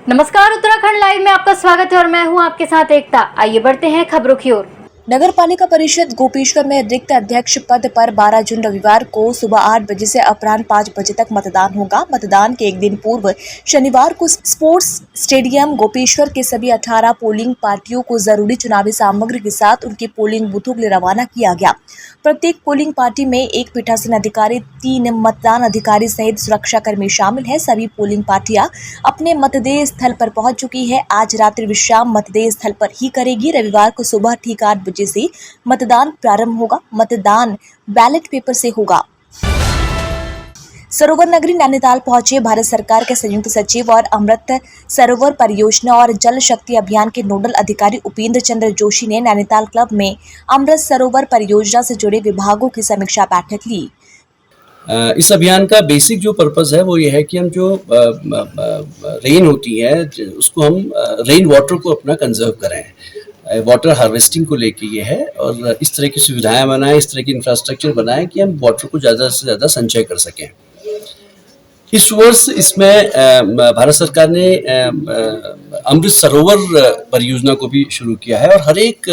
नमस्कार, उत्तराखंड लाइव में आपका स्वागत है और मैं हूं आपके साथ एकता। आइए बढ़ते हैं खबरों की ओर। नगर पालिका परिषद गोपेश्वर में रिक्त अध्यक्ष पद पर 12 जून रविवार को सुबह 8 बजे से अपराह्न 5 बजे तक मतदान होगा। मतदान के एक दिन पूर्व शनिवार को स्पोर्ट्स स्टेडियम गोपेश्वर के सभी 18 पोलिंग पार्टियों को जरूरी चुनावी सामग्री के साथ उनके पोलिंग बूथों के लिए रवाना किया गया। प्रत्येक पोलिंग पार्टी में एक पीठासीन अधिकारी, 3 मतदान अधिकारी सहित सुरक्षा कर्मी शामिल है। सभी पोलिंग पार्टियां अपने मतदेय स्थल पर पहुंच चुकी है। आज रात्रि विश्राम मतदेय स्थल पर ही करेगी। रविवार को सुबह ठीक 8 बजे से मतदान प्रारंभ होगा। मतदान बैलेट पेपर से होगा। सरोवर नगरी नैनीताल पहुंचे भारत सरकार के संयुक्त सचिव और अमृत सरोवर परियोजना और जल शक्ति अभियान के नोडल अधिकारी उपेंद्र चंद्र जोशी ने नैनीताल क्लब में अमृत सरोवर परियोजना से जुड़े विभागों की समीक्षा बैठक ली। इस अभियान का बेसिक जो पर्पस है वो ये है कि हम जो रेन होती है उसको हम रेन वाटर को अपना कंजर्व करें, वाटर हार्वेस्टिंग को लेके ये है, और इस तरह की सुविधाएं बनाएं, इस तरह की इंफ्रास्ट्रक्चर बनाएं कि हम वाटर को ज़्यादा से ज़्यादा संचय कर सकें। इस वर्ष इसमें भारत सरकार ने अमृत सरोवर परियोजना को भी शुरू किया है और हर एक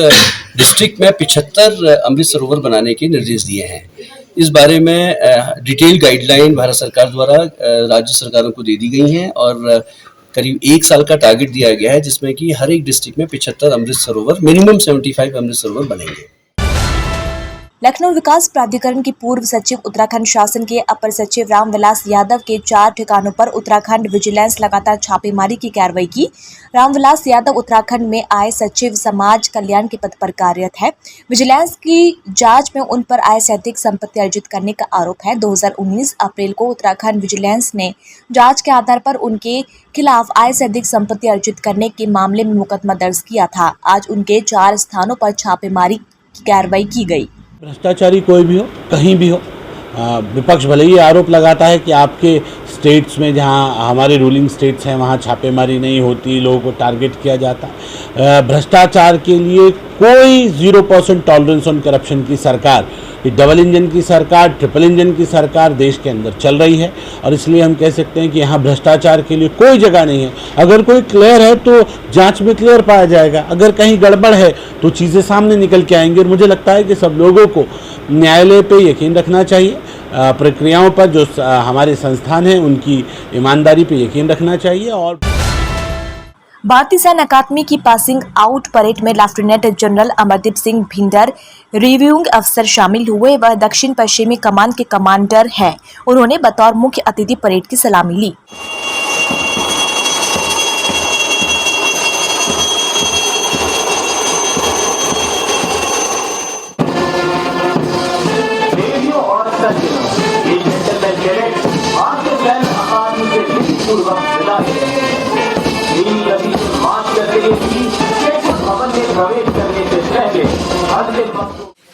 डिस्ट्रिक्ट में 75 अमृत सरोवर बनाने के निर्देश दिए हैं। इस बारे में डिटेल गाइडलाइन भारत सरकार द्वारा राज्य सरकारों को दे दी गई हैं और करीब 1 साल का टारगेट दिया गया है जिसमें कि हर एक डिस्ट्रिक्ट में 75 अमृत सरोवर, मिनिमम 75 अमृत सरोवर बनेंगे। लखनऊ विकास प्राधिकरण की पूर्व सचिव उत्तराखंड शासन के अपर सचिव रामविलास यादव के 4 ठिकानों पर उत्तराखंड विजिलेंस लगातार छापेमारी की कार्रवाई की। रामविलास यादव उत्तराखंड में आए सचिव समाज कल्याण के पद पर कार्यरत है। विजिलेंस की जांच में उन पर आय से अधिक संपत्ति अर्जित करने का आरोप है। 2019 अप्रैल को उत्तराखंड विजिलेंस ने जांच के आधार पर उनके खिलाफ आय से अधिक संपत्ति अर्जित करने के मामले में मुकदमा दर्ज किया था। आज उनके 4 स्थानों पर छापेमारी की कार्रवाई की गई। भ्रष्टाचारी कोई भी हो, कहीं भी हो, विपक्ष भले ही आरोप लगाता है कि आपके स्टेट्स में जहां हमारे रूलिंग स्टेट्स हैं वहां छापेमारी नहीं होती, लोगों को टारगेट किया जाता है। भ्रष्टाचार के लिए कोई 0% टॉलरेंस ऑन करप्शन की सरकार, ये डबल इंजन की सरकार, ट्रिपल इंजन की सरकार देश के अंदर चल रही है और इसलिए हम कह सकते हैं कि यहाँ भ्रष्टाचार के लिए कोई जगह नहीं है। अगर कोई क्लियर है तो जांच में क्लियर पाया जाएगा, अगर कहीं गड़बड़ है तो चीज़ें सामने निकल के आएंगी। और मुझे लगता है कि सब लोगों को न्यायालय पे यकीन रखना चाहिए, प्रक्रियाओं पर जो हमारे संस्थान हैं उनकी ईमानदारी पे यकीन रखना चाहिए। और भारतीय सैन्य अकादमी की पासिंग आउट परेड में lieutenant general Amardeep Singh Bhinder reviewing अफसर शामिल हुए। वह दक्षिण पश्चिमी कमान के कमांडर हैं। उन्होंने बतौर मुख्य अतिथि परेड की सलामी ली।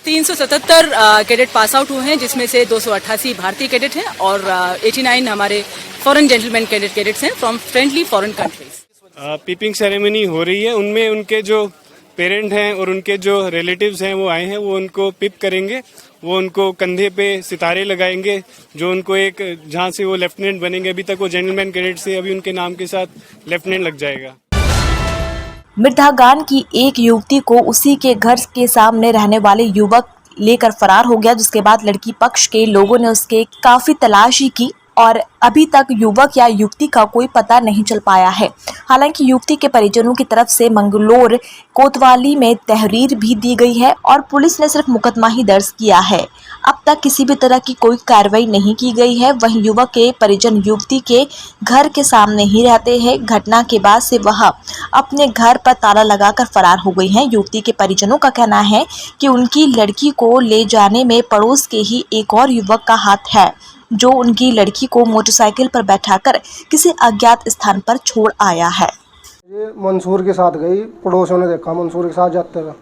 तीन 377 कैडेट पास आउट हुए हैं, जिसमें से 288 भारतीय कैडेट हैं और 89 हमारे फॉरेन जेंटलमैन कैडेट्स हैं from friendly foreign countries. Pipping ceremony हो रही है, उनमें उनके जो पेरेंट हैं और उनके जो रिलेटिव्स हैं वो आए हैं, वो उनको पिप करेंगे, वो उनको कंधे पे सितारे लगाएंगे, जो उनको एक जहाँ से वो लेफ्टिनेंट बनेंगे। अभी तक वो जेंटलमैन कैडेट से अभी उनके नाम के साथ लेफ्टिनेंट लग जाएगा। मृदागान की एक युवती को उसी के घर के सामने रहने वाले युवक लेकर फरार हो गया, जिसके बाद लड़की पक्ष के लोगों ने उसके काफी तलाशी की और अभी तक युवक या युवती का कोई पता नहीं चल पाया है। हालांकि युवती के परिजनों की तरफ से मंगलोर कोतवाली में तहरीर भी दी गई है और पुलिस ने सिर्फ मुकदमा ही दर्ज किया है। अब तक किसी भी तरह की कोई कार्रवाई नहीं की गई है। वहीं युवक के परिजन युवती के घर के सामने ही रहते हैं। घटना के बाद से वह अपने घर पर ताला लगाकर फरार हो गई हैं। युवती के परिजनों का कहना है कि उनकी लड़की को ले जाने में पड़ोस के ही एक और युवक का हाथ है, जो उनकी लड़की को मोटरसाइकिल पर बैठाकर किसी अज्ञात स्थान पर छोड़ आया है। ये मंसूर के साथ गई, पड़ोसियों ने देखा मंसूर के साथ जाते हुए।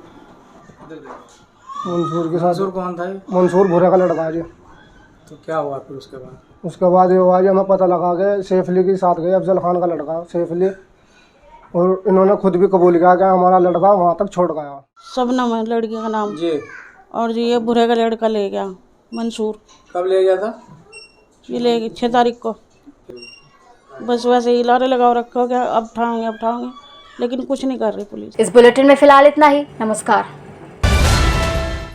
मंसूर के साथ। मंसूर कौन था? मंसूर भूरे का लड़का है जी। तो क्या हुआ फिर उसके बाद? उसके बाद ये हुआ जी, हमें पता लगा के सैफली के साथ गए, अफजल खान का लड़का सैफली, और इन्होंने खुद भी कबूल किया कि हमारा लड़का वहाँ तक छोड़ गया। शबनम है लड़की का नाम जी। और जी ये भूरे का लड़का ले गया मंसूर। कब ले गया था? ये ले गई 6 तारीख को। बस वैसे ही लारे लगाओ रखो क्या अब उठाएंगे लेकिन कुछ नहीं कर रही पुलिस। इस बुलेटिन में फिलहाल इतना ही। नमस्कार।